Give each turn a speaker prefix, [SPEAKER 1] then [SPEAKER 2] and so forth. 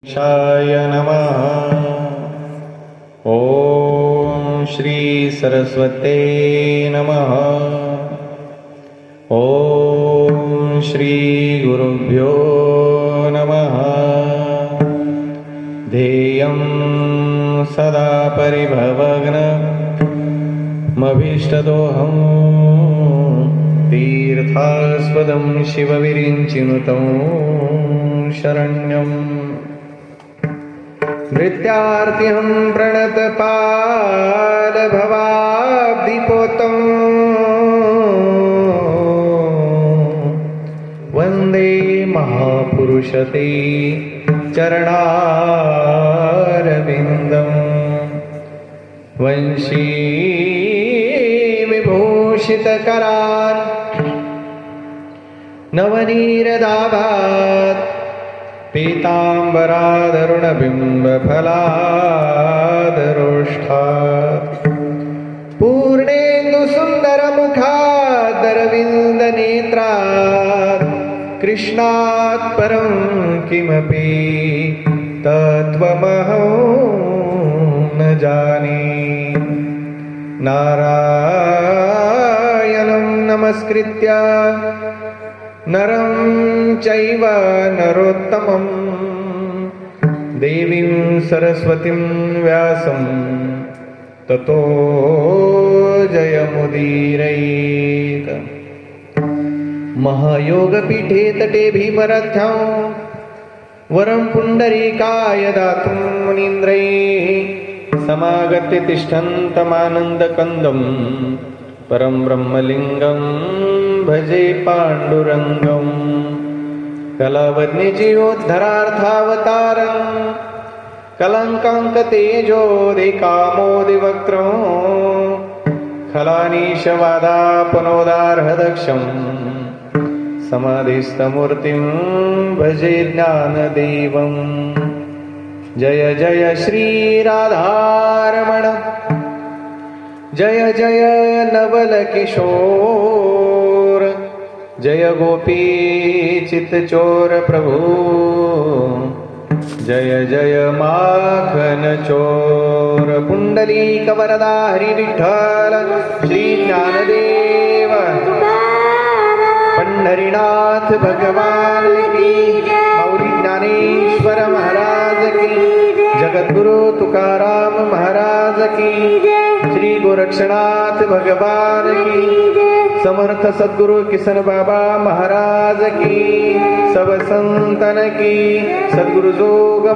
[SPEAKER 1] Shy नमः। ओम श्री सरस्वते नमः। ओम श्री गुरुभ्यो नमः। ध्येयं सदा परिभवग्नमभीष्टदोहं तीर्थास्पदं शिवविरिञ्चिनुतं शरण्यम्। नृत्यार्तिहं प्रणतपालभवाब्धिपोतं वन्दे महापुरुषते चरणारविन्दं। वंशी विभूषितकरान् नवनीरदाभात् पीताम्बरादरुणबिम्बफलादरोष्ठात् पूर्णेन्दुसुन्दरमुखादरविन्दनेत्रात् कृष्णात् परं किमपि तत्त्वमहं न जाने। नारायणं नमस्कृत्य नरं चैव नरोत्तमं देवीं सरस्वतीं व्यासं ततो जयमुदीरयेत्। महायोगपीठे तटे भीमरथ्यां वरं पुण्डरीकाय दातुं मुनीन्द्रैः समागत्य तिष्ठन्तमानन्दकन्दं परं ब्रह्मलिङ्गं भजे पाण्डुरङ्गम्। कलावद्निजीवोद्धरार्थावतारं कलङ्काङ्कतेजोदिकामोदिवक्त्रं खलानीशवादापनोदार्हदक्षं समाधिस्थमूर्तिं भजे ज्ञानदेवम्। जय जय श्रीराधारमण जय जय नवलकिशोर जय गोपी चित्तचोर प्रभु जय जय माखन चोर। पुंडलीक वरदा हरि विठ्ठल श्री ज्ञानदेव पंढरीनाथ भगवान की मौली ज्ञानेश्वर महाराज की जगद्गुरु तुकाराम महाराज की श्री गोरक्षनाथ भगवान की समर्थ सद्गुरु किसन बाबा महाराज की सब संतन की सद्गुरु जोग